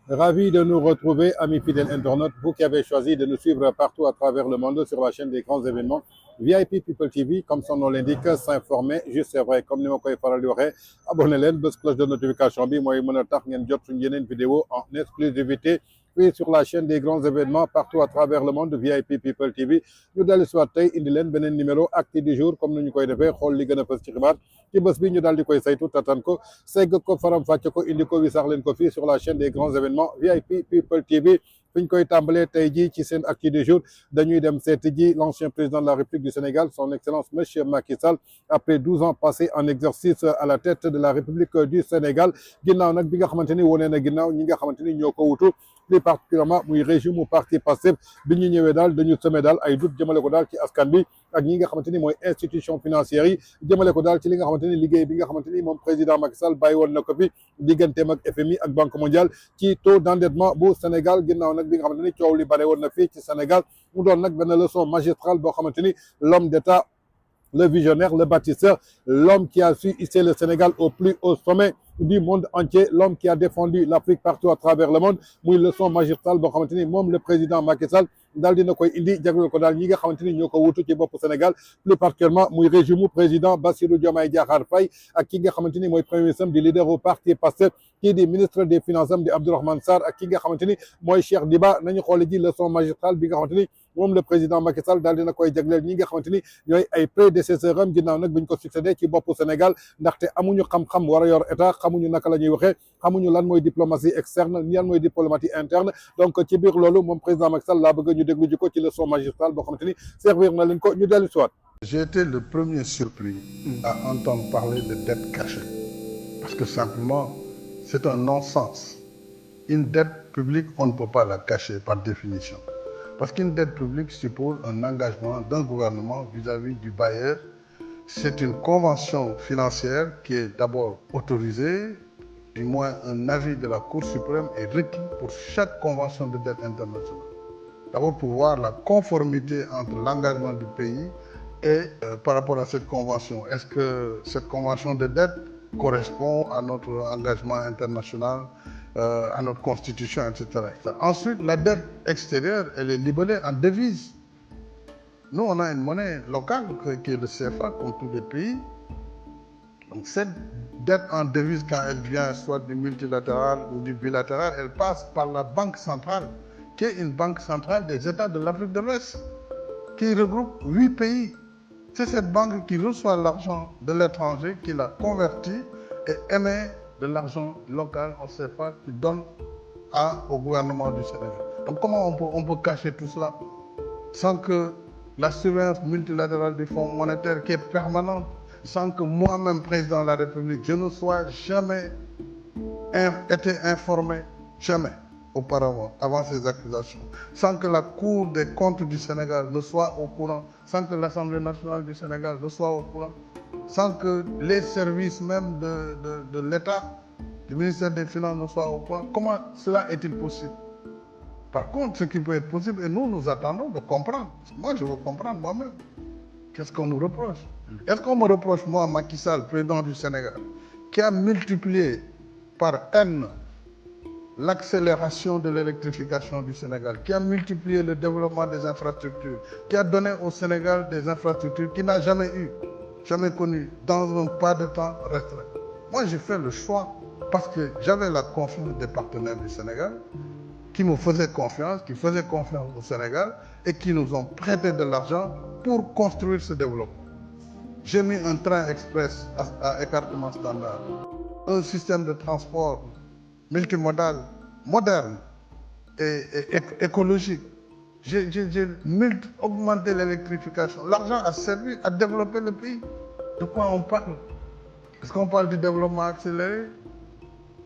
Ravi de nous retrouver, amis fidèles internautes, vous qui avez choisi de nous suivre partout à travers le monde sur la chaîne des grands événements VIP People TV, comme son nom l'indique, s'informer, juste c'est vrai, comme ni ma koy faral di waxee, abonné leen bés cloche de notification bi mooy mën a tax ngeen jot suñu yeneen vidéo en exclusivité puis sur la chaîne des grands événements partout à travers le monde VIP People TV. ñu dellu si waat tey indi leen beneen numéro actu du jour comme ni ñu koy defee xool li gën a fës ci xibaar ci bés bi ñu daal di koy saytu tatan ko segg ko faram fàcce ko indi ko wi sax leen ko fii sur la chaîne des grands événements VIP People TV. fi ñu koy tàmbalee tey jii ci seen actu du jour dañuy dem seeti ji l'ancien président de la République du Sénégal son excellence monsieur Macky Sall après 12 ans passés en exercice à la tête de la République du Sénégal ginnaaw nag bi nga xamante ni wone na ginnaaw ñi nga xamante ni ñoo ko wutu plus particulièrement muy régime mu parti Pastef bi ñu ñëwee daal dañu semé daal ay doute jëmale ko daal ci askan bi ak ñi nga xamante ni mooy institution financières yi jëmale ko daal ci li nga xamante ni liggéey bi nga xamante ni moom président Macky Sall bàyyi woon na ko fi digganteem ak FMI ak Banque mondiale ci taux d'endettement bu Sénégal ginnaaw nag bi nga xamante ni coow li bare woon na fii ci Sénégal mu doon nag benn leçon magistrale boo xamante ni l'homme d'État, le visionnaire, le bâtisseur, l'homme qui a su hisser le Sénégal au plus haut sommet du monde entier, l'homme qui a défendu l'Afrique partout à travers le monde muy leçon magistrale boo xamante ni moom le président Macky Sall daal dina koy indi jagleel ko daal ñi nga xamante ni ñoo ko wutu ci bopp Sénégal plus particulièrement muy régime président Bassirou Diomaye Diakhar Faye ak ki nga xamante ni mooy premier ministre di leader au parti Pastef kii di ministre des finances di Abdourahmane Sarr ak ki nga xamante ni mooy Cheikh Diba nañu xoole ji leçon magistrale bi nga xamante ni moom le président Macky Sall daal dina koy jagleel ñi nga xamante ni ñooy ay prédécesseurs am ginnaaw nag buñ ko succédé ci boppu Sénégal ndaxte amuñu xam-xam war a yor état xamuñu naka la ñuy waxee xamuñu lan mooy diplomatie externe lan mooy diplomatie interne donc ci biir loolu moom président Macky Sall laa bëgg ñu déglu ji ko ci leçon magistrale boo xamante ni servir na leen ko ñu dellu si waat. J'ai été le premier surpris à entendre parler de dette cachée parce que simplement c'est un non-sens. Une dette publique, on ne peut pas la cacher par définition. Parce qu'une dette publique suppose un engagement d'un gouvernement vis-à-vis du bailleur. C'est une convention financière qui est d'abord autorisée, du moins un avis de la Cour suprême est requis pour chaque convention de dette internationale. D'abord pour voir la conformité entre l'engagement du pays et par rapport à cette convention. Est-ce que cette convention de dette correspond à notre engagement international, à notre constitution, etc. Ensuite, la dette extérieure, elle est libellée en devises. Nous, on a une monnaie locale qui est le CFA, comme tous les pays. Donc cette dette en devise, quand elle vient soit du multilatéral ou du bilatéral, elle passe par la Banque centrale, qui est une banque centrale des États de l'Afrique de l'Ouest, qui regroupe 8 pays. C'est cette banque qui reçoit l'argent de l'étranger, qui la convertit et émet de l'argent local en CFA qui donne au gouvernement du Sénégal. Donc comment on peut cacher tout cela sans que la surveillance multilatérale du Fonds monétaire qui est permanente, sans que moi-même, président de la République, je ne sois jamais été informé, jamais auparavant, avant ces accusations, sans que la Cour des comptes du Sénégal ne soit au courant, sans que l'Assemblée nationale du Sénégal ne soit au courant, sans que les services même de l'État, du ministère des Finances ne soient au courant. Comment cela est-il possible? Par contre, ce qui peut être possible, et nous attendons de comprendre. Moi, je veux comprendre moi-même. Qu'est-ce qu'on nous reproche? Est-ce qu'on me reproche, moi, Macky Sall, président du Sénégal, qui a multiplié par N l'accélération de l'électrification du Sénégal, qui a multiplié le développement des infrastructures, qui a donné au Sénégal des infrastructures qu'il n'a jamais eues, jamais connues, dans un pas de temps restreint. Moi, j'ai fait le choix parce que j'avais la confiance des partenaires du Sénégal, qui me faisaient confiance, qui faisaient confiance au Sénégal et qui nous ont prêté de l'argent pour construire ce développement. J'ai mis un train express à écartement standard, un système de transport multimodal, moderne et écologique. J'ai augmenté l'électrification. L'argent a servi à développer le pays. De quoi on parle? Est-ce qu'on parle du développement accéléré?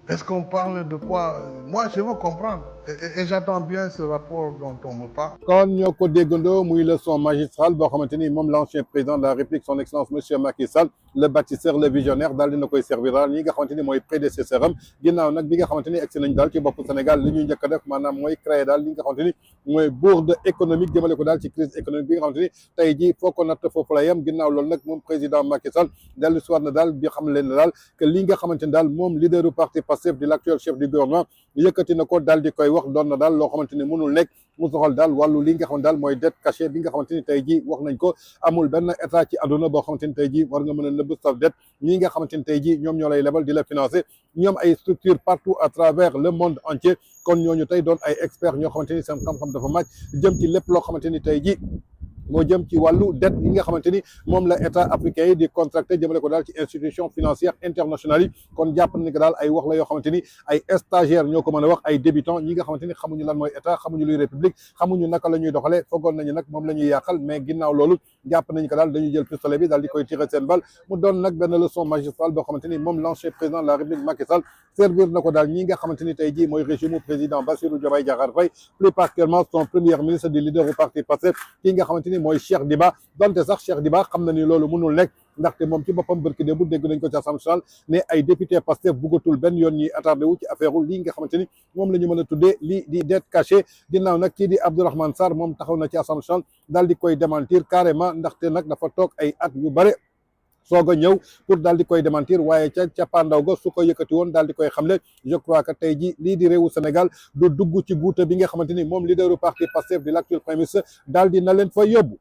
Est-ce qu'on parle de quoi? Moi, je veux comprendre. Et j'attends bien ce rapport dont on me parle. kon ñoo ko déggandoo muy leçon magistrale boo xamante ni moom l'ancien président de la République son excellence monsieur Macky Sall le bâtisseur le visionnaire daal dina koy servir daal ñi nga xamante ni mooy prédécesseur am ginnaaw nag bi nga xamante ni egsi nañ daal ci bopp Sénégal li ñuy njëkk a def maanaam mooy créer daal li nga xamante ni mooy bourde économique jëmale ko daal ci crise économique bi nga xamante ni tey jii foo ko natt foofu la yem ginnaaw loolu nag moom président Macky Sall dellu si waat na daal bi xam leen ne daal que li nga xamante ni daal moom leader du parti Pastef di l'actuel chef du gouvernement yëkkati na ko daal di koy wax doon na daal loo xamante ni mënul nekk mu soxal daal wàllu li nga xam ne daal mooy dette cachée bi nga xamante ni tey jii wax nañ ko amul benn état ci àdduna boo xamante ni tey jii war nga mën a nëbb sa dette ñi nga xamante ni tey jii ñoom ñoo lay lebal di la financer ñoom ay structures partout à travers le monde entier kon ñooñu tey doon ay experts ñoo xamante ni seen xam-xam dafa màcc jëm ci lépp loo xamante ni tey jii moo jëm ci wàllu dette yi nga xamante ni moom la état africain yi di contracté jëmale ko daal ci institution financière internationale yi kon jàpp nañ ko daal ay wax la yoo xamante ni ay stagiaires ñoo ko mën a wax ay débutants ñi nga xamante ni xamuñu lan mooy état xamuñu luy république xamuñu naka la ñuy doxalee foogoon nañu nag moom la ñuy yàqal mais ginnaaw loolu jàpp nañ ko daal dañuy jël pistolet bi daal di koy tirer seen bal mu doon nag benn leçon magistrale boo xamante ni moom l'ancien président de la République Macky Sall servir na ko daal ñi nga xamante ni tey jii mooy régime président Bassirou Diomaye Diakhar Faye plus particulièrement son premier ministre du leader au parti Pastef ki nga xamante ni mooy Cheikh Diba donte sax Cheikh Diba xam na ni loolu mënul nekk ndaxte moom ci boppam barki démb dégg nañ ko ci Assemblée nationale ne ay député Pastef bëggatul benn yoon ñi attardé wu ci affaire lii nga xamante ni moom la ñu mën a tuddee lii di dette cachée ginnaaw nag kii di Abdourahmane Sarr moom taxaw na ci Assemblée nationale daal di koy démentir carrément ndaxte nag dafa toog ay at yu bare soog a ñëw pour daal di koy démentir waaye ca cappaandaw ga su ko yëkkati woon daal di koy xamle je crois que tey ji lii di réewu Sénégal du dugg ci guuta bi nga xamante ni moom leaderu parti Pastef di l'actuel premier ministre daal di na leen fa yóbbu.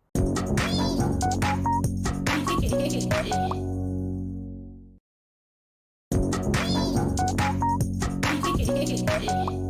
Hey.